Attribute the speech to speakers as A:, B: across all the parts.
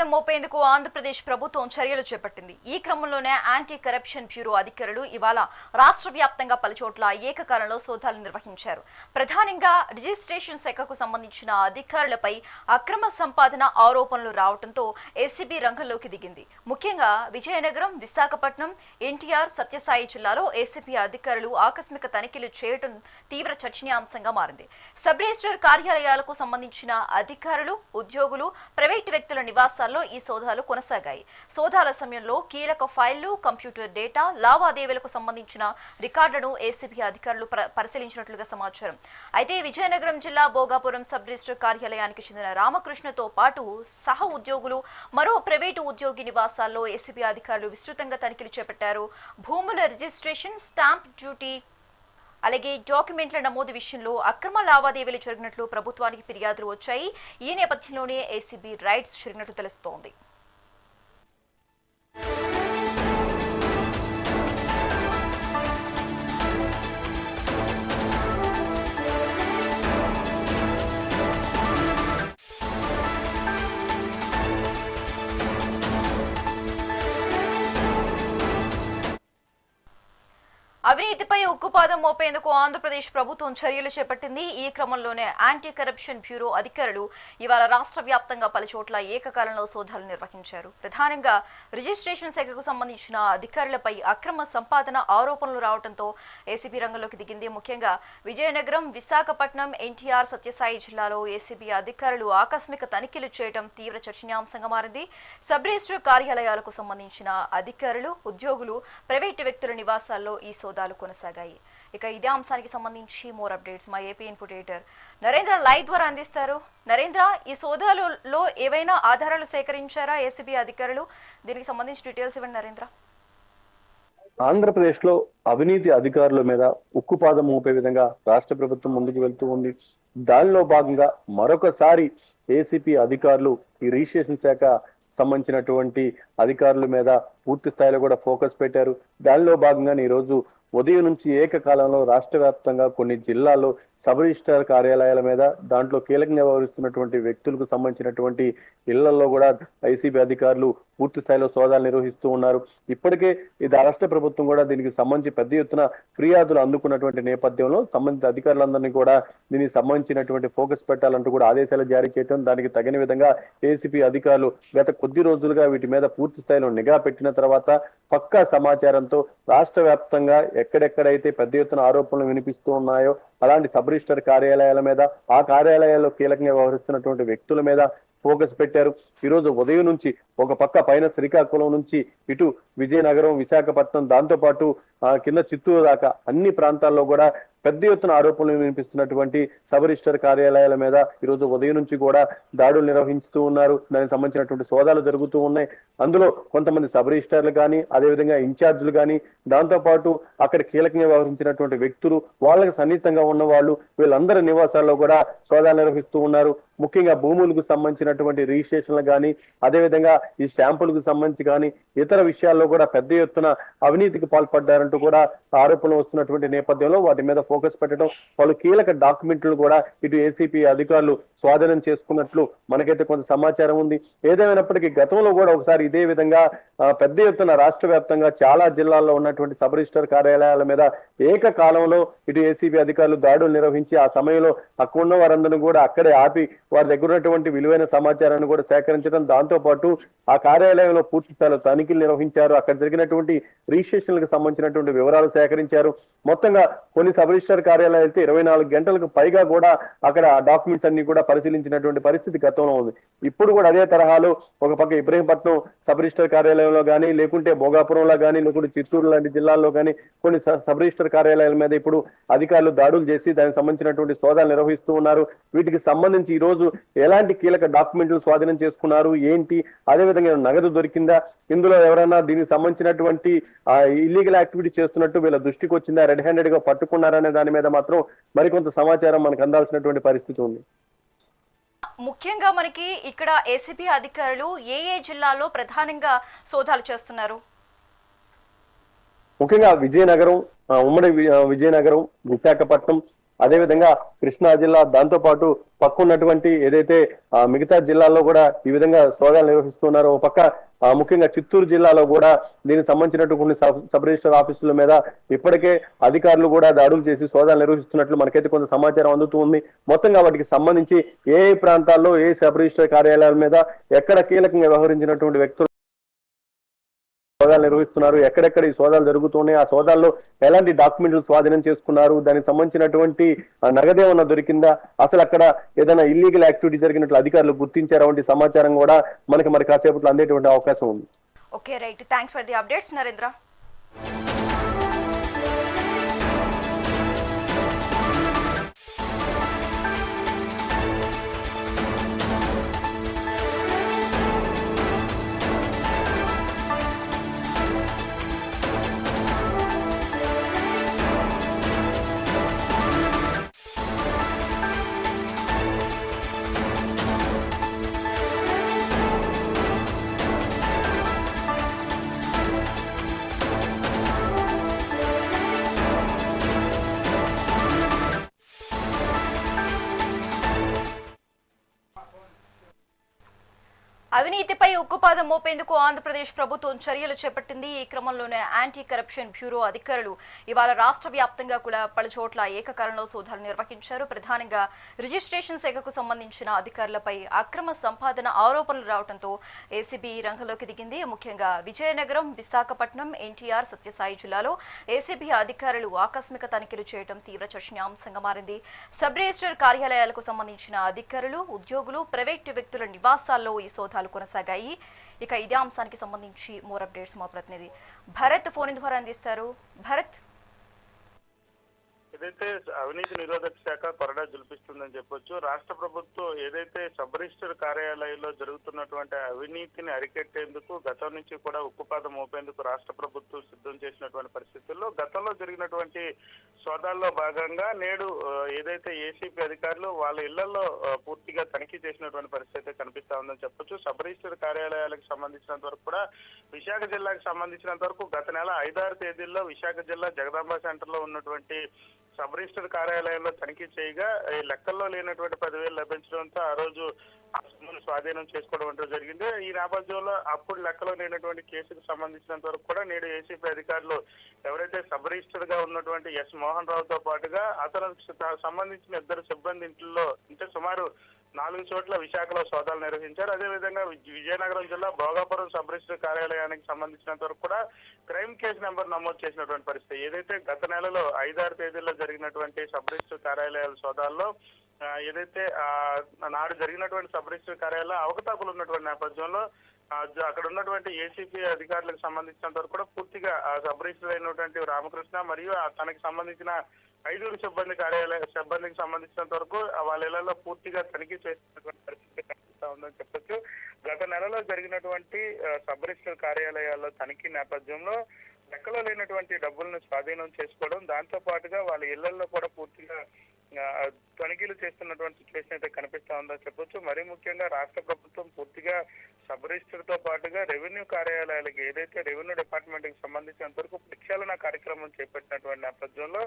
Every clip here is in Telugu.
A: ఉక్కుపాదం మోపేందుకు ఆంధ్రప్రదేశ్ ప్రభుత్వం చర్యలు చేపట్టింది. ఈ క్రమంలోనే యాంటీ కరప్షన్ బ్యూరో అధికారులు ఇవాళ రాష్ట్ర వ్యాప్తంగా పలుచోట్ల ఏకకాలంలో సోదాలు నిర్వహించారు. ప్రధానంగా రిజిస్ట్రేషన్ శాఖకు సంబంధించిన అధికారులపై అక్రమ సంపాదన ఆరోపణలు రావడంతో ఏసీబీ రంగంలోకి దిగింది. ముఖ్యంగా విజయనగరం, విశాఖపట్నం, ఎన్టీఆర్, సత్యసాయి జిల్లాలో ఏసీబీ అధికారులు ఆకస్మిక తనిఖీలు చేయడం తీవ్ర చర్చనీయాంశంగా మారింది. సబ్ రిజిస్టర్ కార్యాలయాలకు సంబంధించిన అధికారులు, ఉద్యోగులు, ప్రైవేటు వ్యక్తుల నివాసాల్లో ఈ సోదాలు కొనసాగాయి. సోదాల సమయంలో కీలక ఫైళ్లు, కంప్యూటర్ డేటా, లావాదేవీలకు సంబంధించిన రికార్డులను ఏసీబీ అధికారులు పరిశీలించినట్లుగా సమాచారం. అయితే విజయనగరం జిల్లా భోగాపురం సబ్ రిజిస్టర్ కార్యాలయానికి చెందిన రామకృష్ణతో పాటు సహ ఉద్యోగులు, మరో ప్రైవేటు ఉద్యోగి నివాసాల్లో ఏసీబీ అధికారులు విస్తృతంగా తనిఖీలు చేపట్టారు. భూముల రిజిస్ట్రేషన్, స్టాంప్ డ్యూటీ, అలాగే డాక్యుమెంట్ల నమోదు విషయంలో అక్రమ లావాదేవీలు జరిగినట్లు ప్రభుత్వానికి ఫిర్యాదులు వచ్చాయి. ఈ నేపథ్యంలోనే ఏసీబీ రైడ్స్ జరిగినట్లు తెలుస్తోంది. అవినీతిపై ఉక్కుపాదం మోపేందుకు ఆంధ్రప్రదేశ్ ప్రభుత్వం చర్యలు చేపట్టింది. ఈ క్రమంలోనే యాంటీ కరప్షన్ బ్యూరో అధికారులు ఇవాళ రాష్ట్ర వ్యాప్తంగా పలుచోట్ల ఏకకాలంలో సోదాలు నిర్వహించారు. ప్రధానంగా రిజిస్ట్రేషన్ శాఖకు సంబంధించిన అధికారులపై అక్రమ సంపాదన ఆరోపణలు రావడంతో ఏసీబీ రంగంలోకి దిగింది. ముఖ్యంగా విజయనగరం, విశాఖపట్నం, ఎన్టీఆర్, సత్యసాయి జిల్లాలో ఏసీబీ అధికారులు ఆకస్మిక తనిఖీలు చేయడం తీవ్ర చర్చనీయాంశంగా మారింది. సబ్ రిజిస్టర్ కార్యాలయాలకు సంబంధించిన అధికారులు, ఉద్యోగులు, ప్రైవేటు వ్యక్తుల నివాసాల్లో ఈ సోదాలు కొనసాగాయి. ఇక ఇదే అంశానికి సంబంధించి మోర్ అప్డేట్స్ మా AP input editor Narendra live ద్వారా అందిస్తారు. నరేంద్ర, ఈ సోదాలలో ఏవైనా ఆధారాలు సేకరించారా ఏసీబీ అధికారులు? దీనికి సంబంధించి డీటెయిల్స్ ఇవ్వండి నరేంద్ర.
B: ఆంధ్రప్రదేశ్ లో అవినీతి అధికారుల మీద ఉక్కుపాదం మోపే విధంగా రాష్ట్ర ప్రభుత్వం ముందుకు వెళ్తూ ఉంది. దానిలో భాగంగా మరొకసారి ఏసీపీ అధికారులు ఈ రిజిస్ట్రేషన్ శాఖ సంబంధించినటువంటి అధికారుల మీద పూర్తి స్థాయిలో కూడా ఫోకస్ పెట్టారు. దానిలో భాగంగానే ఈ రోజు ఉదయం నుంచి ఏకకాలంలో రాష్ట్ర వ్యాప్తంగా కొన్ని జిల్లాల్లో సబ్ రిజిస్ట్రార్ కార్యాలయాల మీద, దాంట్లో కీలకంగా వ్యవహరిస్తున్నటువంటి వ్యక్తులకు సంబంధించినటువంటి ఇళ్లలో కూడా ఐసీబీ అధికారులు పూర్తి స్థాయిలో సోదాలు నిర్వహిస్తూ ఉన్నారు. ఇప్పటికే ఇది రాష్ట్ర ప్రభుత్వం కూడా దీనికి సంబంధించి పెద్ద ఎత్తున ఫిర్యాదులు అందుకున్నటువంటి నేపథ్యంలో సంబంధిత అధికారులందరినీ కూడా దీనికి సంబంధించినటువంటి ఫోకస్ పెట్టాలంటూ కూడా ఆదేశాలు జారీ చేయడం, దానికి తగిన విధంగా ఏసీబీ అధికారులు గత కొద్ది రోజులుగా వీటి మీద పూర్తి స్థాయిలో నిఘా పెట్టిన తర్వాత పక్కా సమాచారంతో రాష్ట్ర వ్యాప్తంగా ఎక్కడెక్కడైతే పెద్ద ఎత్తున ఆరోపణలు వినిపిస్తూ ఉన్నాయో అలాంటి సబ్ రిజిస్టర్ కార్యాలయాల మీద, ఆ కార్యాలయాల్లో కీలకంగా వ్యవహరిస్తున్నటువంటి వ్యక్తుల మీద ఫోకస్ పెట్టారు. ఈ రోజు ఉదయం నుంచి ఒక పక్క పైన శ్రీకాకుళం నుంచి ఇటు విజయనగరం, విశాఖపట్నం, దాంతో పాటు కింద చిత్తూరు దాకా అన్ని ప్రాంతాల్లో కూడా పెద్ద ఎత్తున ఆరోపణలు వినిపిస్తున్నటువంటి సబ్ రిజిస్టర్ కార్యాలయాల మీద ఈరోజు ఉదయం నుంచి కూడా దాడులు నిర్వహిస్తూ ఉన్నారు. దానికి సంబంధించినటువంటి సోదాలు జరుగుతూ ఉన్నాయి. అందులో కొంతమంది సబ్ రిజిస్టర్లు కానీ, అదేవిధంగా ఇన్ఛార్జీలు కానీ, దాంతో పాటు అక్కడ కీలకంగా వ్యవహరించినటువంటి వ్యక్తులు, వాళ్ళకి సన్నిహితంగా ఉన్న వాళ్ళు, వీళ్ళందరి నివాసాల్లో కూడా సోదాలు నిర్వహిస్తూ ఉన్నారు. ముఖ్యంగా భూములకు సంబంధించినటువంటి రిజిస్ట్రేషన్లు కానీ, అదేవిధంగా ఈ స్టాంపులకు సంబంధించి కానీ ఇతర విషయాల్లో కూడా పెద్ద ఎత్తున అవినీతికి పాల్పడ్డారంటూ కూడా ఆరోపణలు వస్తున్నటువంటి నేపథ్యంలో వాటి మీద ఫోకస్ పెట్టడం, పలు కీలక డాక్యుమెంట్లు కూడా ఇటు ఏసీపీ అధికారులు స్వాధీనం చేసుకున్నట్లు మనకైతే కొంత సమాచారం ఉంది. ఏదేమైనప్పటికీ గతంలో కూడా ఒకసారి ఇదే విధంగా పెద్ద ఎత్తున రాష్ట్ర వ్యాప్తంగా చాలా జిల్లాల్లో ఉన్నటువంటి సబ్ రిజిస్టర్ కార్యాలయాల మీద ఏకకాలంలో ఇటు ఏసీబీ అధికారులు దాడులు నిర్వహించి ఆ సమయంలో అక్కడ ఉన్న వారందరినీ కూడా అక్కడే ఆపి వారి దగ్గర ఉన్నటువంటి విలువైన సమాచారాన్ని కూడా సేకరించడం, దాంతో పాటు ఆ కార్యాలయంలో పూర్తి స్థాయిలో తనిఖీలు నిర్వహించారు. అక్కడ జరిగినటువంటి రిజిస్ట్రేషన్లకు సంబంధించినటువంటి వివరాలు సేకరించారు. మొత్తంగా కొన్ని సబ్ రిజిస్టర్ కార్యాలయాలు అయితే 24 గంటలకు పైగా కూడా అక్కడ డాక్యుమెంట్స్ అన్ని కూడా పరిశీలించినటువంటి పరిస్థితి గతంలో ఉంది. ఇప్పుడు కూడా అదే తరహాలో ఒక పక్క ఇబ్రహీంపట్నం సబ్ రిజిస్టర్ కార్యాలయంలో కానీ, లేకుంటే భోగాపురంలో కానీ, లేకుంటే చిత్తూరు లాంటి జిల్లాల్లో కానీ కొన్ని సబ్ రిజిస్టర్ కార్యాలయాల మీద ఇప్పుడు అధికారులు దాడులు చేసి దానికి సంబంధించినటువంటి సోదాలు నిర్వహిస్తూ ఉన్నారు. వీటికి సంబంధించి ఈ రోజు ఎలాంటి కీలక డాక్యుమెంట్లు స్వాధీనం చేసుకున్నారు ఏంటి, అదేవిధంగా నగదు దొరికిందా, ఇందులో ఎవరైనా దీనికి సంబంధించినటువంటి ఇల్లీగల్ యాక్టివిటీ చేస్తున్నట్టు వీళ్ళ దృష్టికి వచ్చిందా, రెడ్ హ్యాండెడ్ గా పట్టుకున్నారనే దాని మీద మాత్రం మరికొంత సమాచారం మనకు అందాల్సినటువంటి పరిస్థితి ఉంది.
A: ముఖ్యంగా మనకి ఇక్కడ ఏసీబీ అధికారులు ఏ జిల్లాలో ప్రధానంగా సోదాలు చేస్తున్నారు?
B: ముఖ్యంగా విజయనగరం, ఉమ్మడి విజయనగరం, విశాఖపట్నం, అదేవిధంగా కృష్ణా జిల్లా, దాంతో పాటు పక్కన్నటువంటి ఏదైతే మిగతా జిల్లాల్లో కూడా ఈ విధంగా సోదాలు నిర్వహిస్తున్నారో, ఒక పక్క ముఖ్యంగా చిత్తూరు జిల్లాలో కూడా దీనికి సంబంధించినటువంటి కొన్ని సబ్ రిజిస్టర్ ఆఫీసుల మీద ఇప్పటికే అధికారులు కూడా దాడులు చేసి సోదాలు నిర్వహిస్తున్నట్లు మనకైతే కొంత సమాచారం అందుతూ ఉంది. మొత్తంగా వాటికి సంబంధించి ఏ ప్రాంతాల్లో ఏ సబ్ రిజిస్టర్ కార్యాలయాల మీద ఎక్కడ కీలకంగా వ్యవహరించినటువంటి వ్యక్తులు సోదాలు నిర్వహిస్తున్నారు, ఎక్కడెక్కడ ఈ సోదాలు జరుగుతున్నాయి, ఆ సోదాల్లో ఎలాంటి డాక్యుమెంట్లు స్వాధీనం చేసుకున్నారు, దానికి సంబంధించినటువంటి నగదేమన్నా దొరికిందా, అసలు అక్కడ ఏదైనా ఇల్లీగల్ యాక్టివిటీ జరిగినట్లు అధికారులు గుర్తించారా వంటి సమాచారం కూడా మనకి మరి కాసేపట్లో అందేటువంటి అవకాశం ఉంది.
A: Okay, right. Thanks for the updates Narendra. అవినీతిపై ఉక్కుపాదం మోపేందుకు ఆంధ్రప్రదేశ్ ప్రభుత్వం చర్యలు చేపట్టింది. ఈ క్రమంలోనే యాంటీ కరప్షన్ బ్యూరో అధికారులు ఇవాళ రాష్ట్ర వ్యాప్తంగా కూడా పలుచోట్ల ఏకకాలంలో సోదాలు నిర్వహించారు. ప్రధానంగా రిజిస్ట్రేషన్ శాఖకు సంబంధించిన అధికారులపై అక్రమ సంపాదన ఆరోపణలు రావడంతో ఏసీబీ రంగంలోకి దిగింది. ముఖ్యంగా విజయనగరం, విశాఖపట్నం, ఎన్టీఆర్, సత్యసాయి జిల్లాలో ఏసీబీ అధికారులు ఆకస్మిక తనిఖీలు చేయడం తీవ్ర చర్చనీయాంశంగా మారింది. సబ్ రిజిస్టర్ కార్యాలయాలకు సంబంధించిన అధికారులు, ఉద్యోగులు, ప్రైవేటు వ్యక్తుల నివాసాల్లో ఈ సోదాలు కొనసాగాయి. ఇక ఇదే అంశానికి సంబంధించి మోర్ అప్డేట్స్ మా ప్రతినిధి భరత్ ఫోన్ ద్వారా అందిస్తారు. భరత్,
C: ఏదైతే అవినీతి నిరోధక శాఖ కొరడా జులిపిస్తుందని చెప్పొచ్చు. రాష్ట్ర ప్రభుత్వం ఏదైతే సబ్ రిజిస్టర్ కార్యాలయంలో జరుగుతున్నటువంటి అవినీతిని అరికెట్టేందుకు గతం నుంచి కూడా ఉక్కుపాదం మోపేందుకు రాష్ట్ర ప్రభుత్వం సిద్ధం చేసినటువంటి పరిస్థితుల్లో గతంలో జరిగినటువంటి సోదాల్లో భాగంగా నేడు ఏదైతే ఏసీపీ అధికారులు వాళ్ళ ఇళ్లలో పూర్తిగా తనిఖీ చేసినటువంటి పరిస్థితి కనిపిస్తా ఉందని చెప్పొచ్చు. సబ్ రిజిస్టర్ కార్యాలయాలకు సంబంధించినంత వరకు కూడా విశాఖ జిల్లాకు సంబంధించినంత వరకు గత నెల 5-6 తేదీల్లో విశాఖ జిల్లా జగదాంబ సెంటర్ లో ఉన్నటువంటి సబ్ రిజిస్టర్ కార్యాలయంలో తనిఖీ చేయగా ఈ లెక్కల్లో లేనటువంటి 10,000 లభించడంతో ఆ రోజు స్వాధీనం చేసుకోవడం అంటూ జరిగింది. ఈ నేపథ్యంలో అప్పుడు లెక్కలో లేనటువంటి కేసుకు సంబంధించినంత వరకు కూడా నేడు ఏసీపీ అధికారులు ఎవరైతే సబ్ రిజిస్టర్ గా ఉన్నటువంటి ఎస్ మోహన్ రావుతో పాటుగా అతనికి సంబంధించిన 2 సిబ్బంది ఇంట్లో అంటే సుమారు 4 చోట్ల విశాఖలో సోదాలు నిర్వహించారు. అదేవిధంగా విజయనగరం జిల్లా భోగాపురం సబ్ రిజిస్టర్ కార్యాలయానికి సంబంధించినంత వరకు కూడా క్రైమ్ కేసు నెంబర్ నమోదు చేసినటువంటి పరిస్థితి. ఏదైతే గత నెలలో 5-6 తేదీల్లో జరిగినటువంటి సబ్ రిజిస్టర్ కార్యాలయాల సోదాల్లో ఏదైతే నాడు జరిగినటువంటి సబ్ రిజిస్టర్ కార్యాలయంలో అవకతవకలు ఉన్నటువంటి నేపథ్యంలో అక్కడ ఉన్నటువంటి ఏసీపీ అధికారులకు సంబంధించినంత వరకు కూడా పూర్తిగా సబ్ రిజిస్టర్ అయినటువంటి రామకృష్ణ మరియు తనకి సంబంధించిన 5 సిబ్బందికి సంబంధించినంత వరకు వాళ్ళ ఇళ్లలో పూర్తిగా తనిఖీ చేసినటువంటి పరిస్థితి కనిపిస్తా ఉందని చెప్పొచ్చు. గత నెలలో జరిగినటువంటి సబ్ రిజిస్టర్ కార్యాలయాల్లో తనిఖీ నేపథ్యంలో లెక్కలో లేనటువంటి డబ్బులను స్వాధీనం చేసుకోవడం, దాంతో పాటుగా వాళ్ళ ఇళ్లలో కూడా పూర్తిగా తనిఖీలు చేస్తున్నటువంటి సిచ్యువేషన్ అయితే కనిపిస్తా ఉందని చెప్పొచ్చు. మరీ ముఖ్యంగా రాష్ట్ర ప్రభుత్వం పూర్తిగా సబ్ రిజిస్టర్ తో పాటుగా రెవెన్యూ కార్యాలయాలకి ఏదైతే రెవెన్యూ డిపార్ట్మెంట్ కి సంబంధించినంత వరకు ప్రక్షాళన కార్యక్రమం చేపట్టినటువంటి నేపథ్యంలో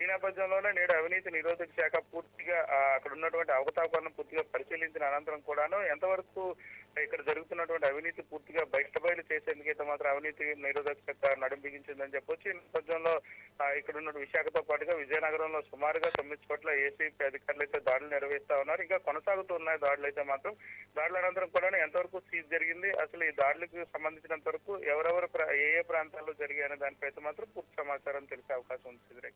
C: ఈ నేపథ్యంలోనే నేడు అవినీతి నిరోధక శాఖ పూర్తిగా అక్కడ ఉన్నటువంటి అవకతవకలను పూర్తిగా పరిశీలించిన అనంతరం కూడాను ఎంతవరకు ఇక్కడ జరుగుతున్నటువంటి అవినీతి పూర్తిగా బయటబయలు చేసేందుకైతే మాత్రం అవినీతి నిరోధక శాఖ నడుం బిగించిందని చెప్పొచ్చు. ఈ నేపథ్యంలో ఇక్కడ ఉన్న విశాఖతో పాటుగా విజయనగరంలో సుమారుగా 9 చోట్ల ఏసీపీ అధికారులు అయితే దాడులు నిర్వహిస్తా ఉన్నారు. ఇంకా కొనసాగుతూ ఉన్నాయి దాడులు అయితే మాత్రం. దాడుల అనంతరం కూడా ఎంతవరకు సీజ్ జరిగింది, అసలు ఈ దాడులకు సంబంధించినంత వరకు ఎవరెవరు ఏ ప్రాంతాల్లో జరిగాయనే దానిపై అయితే మాత్రం పూర్తి సమాచారం తెలిసే అవకాశం ఉంది.